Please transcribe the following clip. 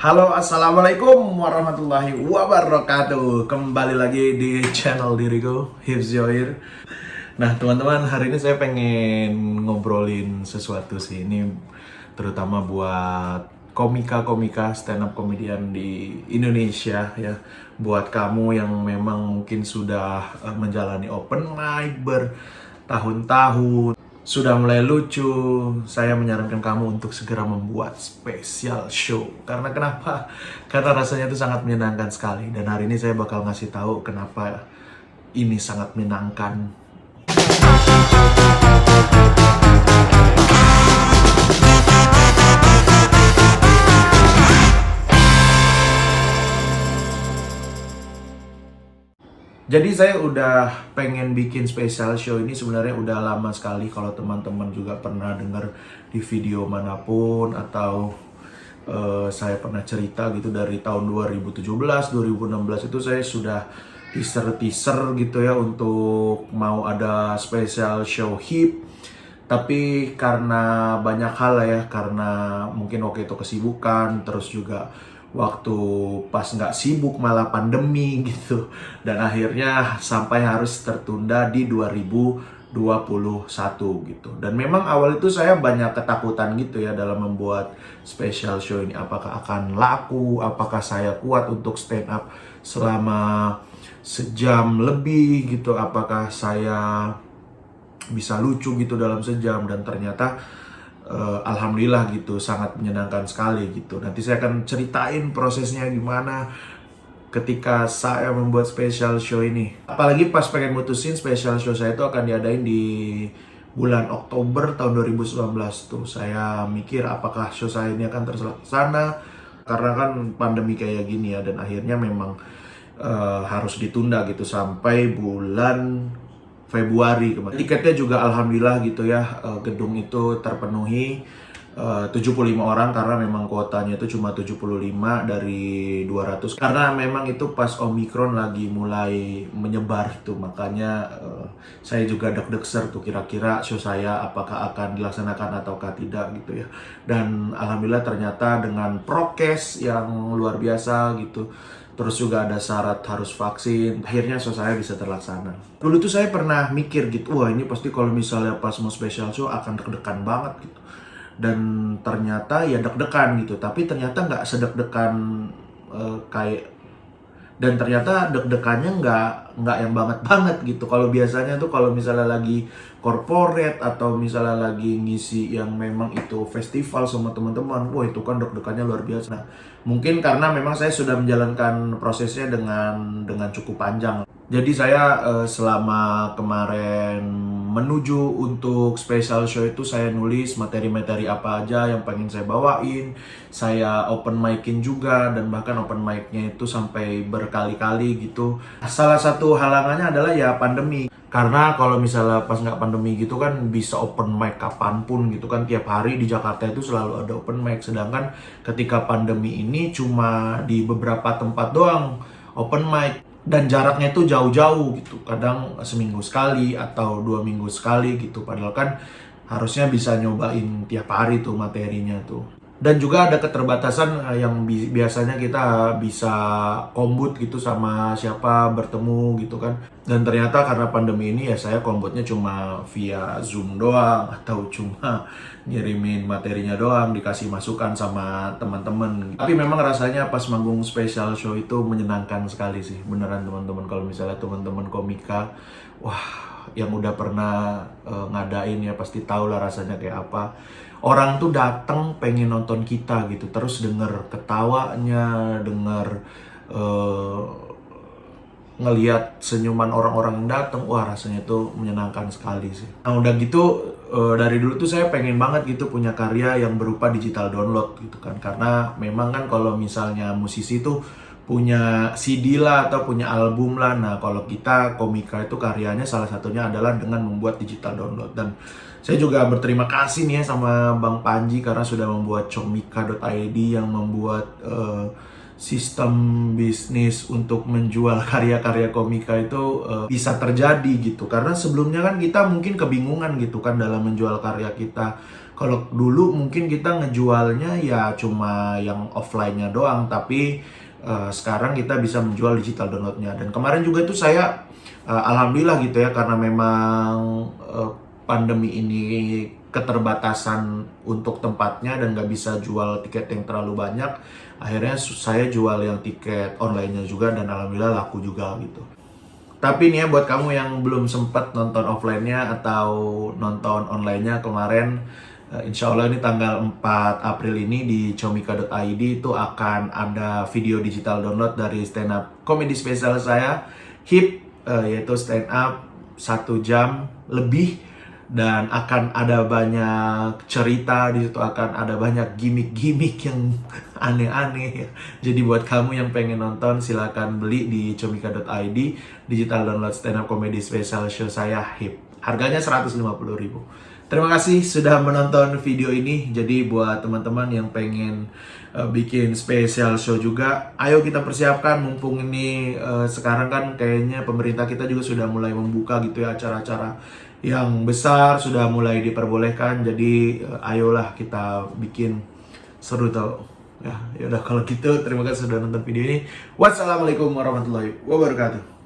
Halo, assalamualaikum warahmatullahi wabarakatuh. Kembali lagi di channel diriku, Hifz Yoir. Nah, teman-teman, hari ini saya pengen ngobrolin sesuatu sih. Ini terutama buat komika-komika stand up comedian di Indonesia ya. Buat kamu yang memang mungkin sudah menjalani open mic bertahun-tahun, sudah mulai lucu, saya menyarankan kamu untuk segera membuat special show. Karena kenapa? Karena rasanya itu sangat menyenangkan sekali. Dan hari ini saya bakal ngasih tahu kenapa ini sangat menyenangkan. Jadi saya udah pengen bikin special show ini sebenarnya udah lama sekali. Kalau teman-teman juga pernah dengar di video manapun atau saya pernah cerita gitu dari tahun 2017, 2016 itu saya sudah teaser gitu ya untuk mau ada special show HIP. Tapi karena banyak hal lah ya, karena mungkin waktu itu kesibukan, terus juga waktu pas nggak sibuk malah pandemi gitu. Dan akhirnya sampai harus tertunda di 2021 gitu. Dan memang awal itu saya banyak ketakutan gitu ya dalam membuat special show ini. Apakah akan laku, apakah saya kuat untuk stand up selama sejam lebih gitu, apakah saya bisa lucu gitu dalam sejam. Dan ternyata alhamdulillah gitu, sangat menyenangkan sekali gitu. Nanti saya akan ceritain prosesnya gimana ketika saya membuat special show ini. Apalagi pas pengen mutusin special show saya itu akan diadain di bulan Oktober tahun 2019 tuh. Saya mikir apakah show saya ini akan terlaksana, karena kan pandemi kayak gini ya. Dan akhirnya memang harus ditunda gitu sampai bulan Februari kemarin. Tiketnya juga alhamdulillah gitu ya, gedung itu terpenuhi 75 orang karena memang kuotanya itu cuma 75 dari 200. Karena memang itu pas Omikron lagi mulai menyebar itu, makanya saya juga deg-deger tuh kira-kira show saya apakah akan dilaksanakan ataukah tidak gitu ya. Dan alhamdulillah ternyata dengan prokes yang luar biasa gitu, terus juga ada syarat harus vaksin, akhirnya show saya bisa terlaksana. Dulu tuh saya pernah mikir gitu, wah ini pasti kalau misalnya pas mau special show akan deg-degan banget gitu. Dan ternyata ya deg-degan gitu, tapi ternyata nggak sedeg-degan kayak, dan ternyata deg-degannya nggak yang banget gitu. Kalau biasanya tuh kalau misalnya lagi corporate atau misalnya lagi ngisi yang memang itu festival sama teman-teman, wah itu kan deg-degannya luar biasa. Nah, mungkin karena memang saya sudah menjalankan prosesnya dengan cukup panjang. Jadi saya selama kemarin menuju untuk special show itu saya nulis materi-materi apa aja yang pengen saya bawain. Saya open mic-in juga, dan bahkan open mic-nya itu sampai berkali-kali gitu. Salah satu halangannya adalah ya pandemi. Karena kalau misalnya pas nggak pandemi gitu kan bisa open mic kapanpun gitu kan. Tiap hari di Jakarta itu selalu ada open mic. Sedangkan ketika pandemi ini cuma di beberapa tempat doang open mic. Dan jaraknya itu jauh-jauh gitu. Kadang seminggu sekali atau 2 minggu sekali gitu. Padahal kan harusnya bisa nyobain tiap hari tuh materinya tuh. Dan juga ada keterbatasan yang biasanya kita bisa kombut gitu sama siapa bertemu gitu kan. Dan ternyata karena pandemi ini ya saya kombutnya cuma via Zoom doang, atau cuma ngirimin materinya doang, dikasih masukan sama teman-teman. Tapi memang rasanya pas manggung special show itu menyenangkan sekali sih, beneran teman-teman. Kalau misalnya teman-teman komika, wah yang udah pernah ngadain ya pasti tahu lah rasanya kayak apa. Orang tuh datang pengen nonton kita gitu, terus denger ketawanya, denger ngelihat senyuman orang-orang yang datang, wah rasanya tuh menyenangkan sekali sih. Nah udah gitu dari dulu tuh saya pengen banget gitu punya karya yang berupa digital download gitu kan. Karena memang kan kalau misalnya musisi tuh punya CD lah atau punya album lah. Nah kalau kita komika itu karyanya salah satunya adalah dengan membuat digital download. Dan saya juga berterima kasih nih ya sama Bang Panji karena sudah membuat comika.id yang membuat sistem bisnis untuk menjual karya-karya komika itu bisa terjadi gitu. Karena sebelumnya kan kita mungkin kebingungan gitu kan dalam menjual karya kita. Kalau dulu mungkin kita ngejualnya ya cuma yang offline-nya doang, tapi sekarang kita bisa menjual digital download-nya. Dan kemarin juga itu saya alhamdulillah gitu ya, karena memang pandemi ini keterbatasan untuk tempatnya dan nggak bisa jual tiket yang terlalu banyak. Akhirnya saya jual yang tiket online-nya juga dan alhamdulillah laku juga gitu. Tapi nih ya, buat kamu yang belum sempat nonton offline-nya atau nonton online-nya kemarin, insya Allah ini tanggal 4 April ini di comika.id itu akan ada video digital download dari stand up comedy spesial saya, HIP, yaitu stand up 1 jam lebih. Dan akan ada banyak cerita di situ, akan ada banyak gimmick-gimmick yang aneh-aneh ya. Jadi buat kamu yang pengen nonton, silakan beli di comika.id digital download stand up comedy special show saya HIP. Harganya 150.000. Terima kasih sudah menonton video ini. Jadi buat teman-teman yang pengen bikin special show juga, ayo kita persiapkan mumpung ini sekarang kan kayaknya pemerintah kita juga sudah mulai membuka gitu ya, acara-acara yang besar sudah mulai diperbolehkan. Jadi ayolah kita bikin seru tau. Ya udah kalau gitu, terima kasih sudah nonton video ini. Wassalamualaikum warahmatullahi wabarakatuh.